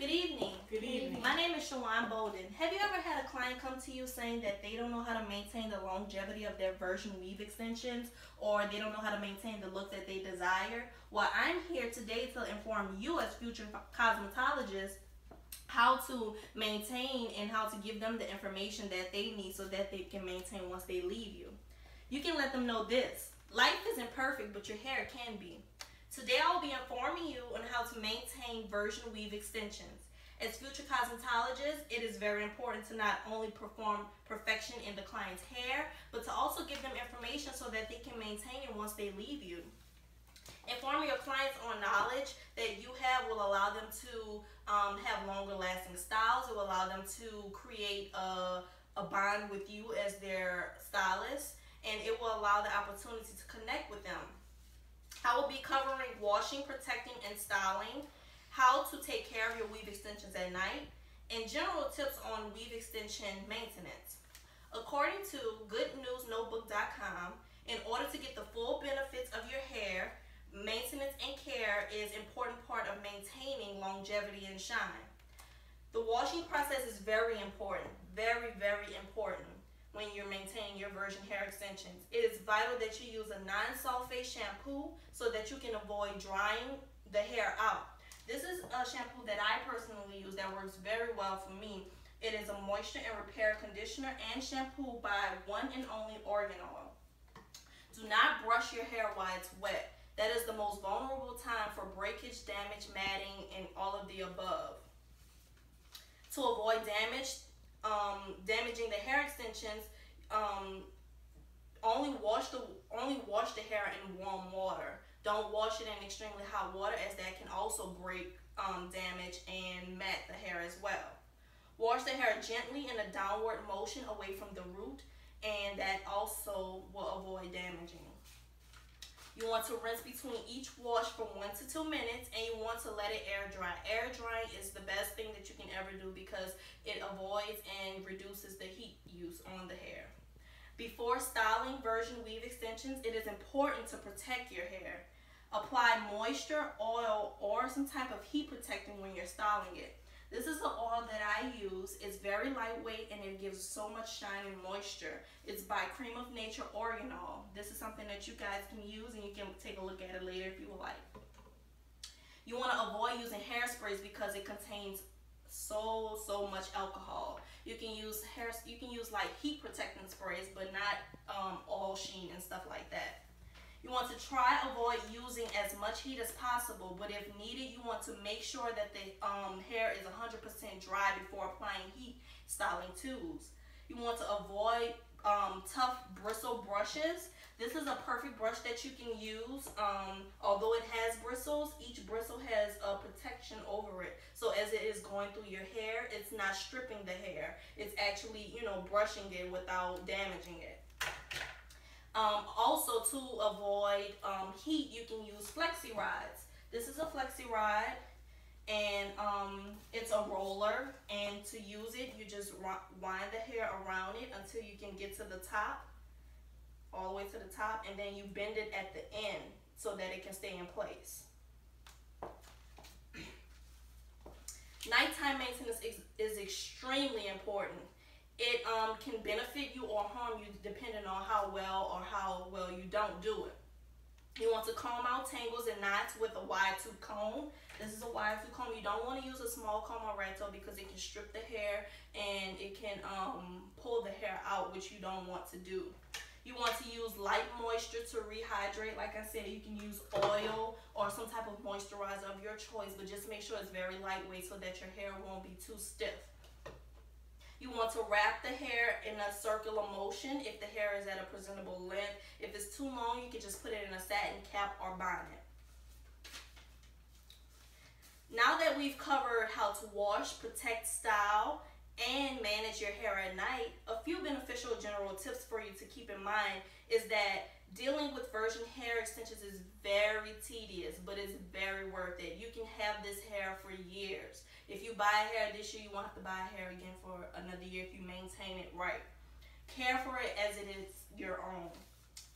Good evening. Good evening. My name is Shawan Bolden. Have you ever had a client come to you saying that they don't know how to maintain the longevity of their version weave extensions, or they don't know how to maintain the look that they desire? Well, I'm here today to inform you as future cosmetologists how to maintain and how to give them the information that they need so that they can maintain once they leave you. You can let them know this. Life isn't perfect, but your hair can be. Today I will be informing you on how to maintain version weave extensions. As future cosmetologists, it is very important to not only perform perfection in the client's hair, but to also give them information so that they can maintain it once they leave you. Informing your clients on knowledge that you have will allow them to have longer lasting styles. It will allow them to create a bond with you as their stylist, and it will allow the opportunity to connect with them. I will be covering washing, protecting, and styling, how to take care of your weave extensions at night, and general tips on weave extension maintenance. According to GoodNewsNotebook.com, in order to get the full benefits of your hair, maintenance and care is an important part of maintaining longevity and shine. The washing process is very important, very, very important when you're maintaining your version hair extensions. It is vital that you use a non-sulfate shampoo so that you can avoid drying the hair out. This is a shampoo that I personally use that works very well for me. It is a moisture and repair conditioner and shampoo by One and Only Organ Oil. Do not brush your hair while it's wet. That is the most vulnerable time for breakage, damage, matting, and all of the above. To avoid damaging the hair extensions, only wash the hair in warm water. Don't wash it in extremely hot water, as that can also break, damage, and mat the hair as well. Wash the hair gently in a downward motion away from the root, and that also will avoid damaging. You want to rinse between each wash for 1 to 2 minutes, and you want to let it air dry. Air drying is the best thing that you can ever do because it avoids and reduces the heat use on the hair. Before styling version weave extensions, it is important to protect your hair. Apply moisture, oil, or some type of heat protectant when you're styling it. This is the oil that I use. It's very lightweight and it gives so much shine and moisture. It's by Cream of Nature Organ Oil. This is something that you guys can use, and you can take a look at it later if you would like. You want to avoid using hairsprays because it contains so much alcohol. You can use like heat protectant sprays, but not oil sheen and stuff like that. You want to avoid using as much heat as possible, but if needed, you want to make sure that the hair is 100% dry before applying heat styling tools. You want to avoid tough bristle brushes. This is a perfect brush that you can use. Although it has bristles, each bristle has a protection over it. So as it is going through your hair, it's not stripping the hair. It's actually, brushing it without damaging it. Also, to avoid heat, you can use flexi rods. This is a flexi rod, and it's a roller, and to use it, you just wind the hair around it until you can get to the top, all the way to the top, and then you bend it at the end so that it can stay in place. Nighttime maintenance is extremely important. It can benefit you or harm you depending on how well you don't do it. You want to comb out tangles and knots with a wide tooth comb. This is a wide tooth comb. You don't want to use a small comb or rattle because it can strip the hair and it can pull the hair out, which you don't want to do. You want to use light moisture to rehydrate. Like I said, you can use oil or some type of moisturizer of your choice, but just make sure it's very lightweight so that your hair won't be too stiff. You want to wrap the hair in a circular motion if the hair is at a presentable length. If it's too long, you can just put it in a satin cap or bonnet. Now that we've covered how to wash, protect, style, and manage your hair at night, a few beneficial general tips for you to keep in mind is that dealing with version hair extensions is very tedious, but it's very worth it. You can have this hair for years. If you buy hair this year, you won't have to buy hair again for another year if you maintain it right. Care for it as it is your own.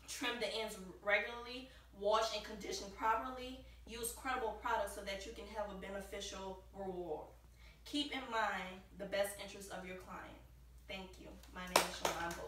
Trim the ends regularly, wash and condition properly, use credible products so that you can have a beneficial reward. keep in mind the best interest of your client. Thank you. My name is Shalon Bowles.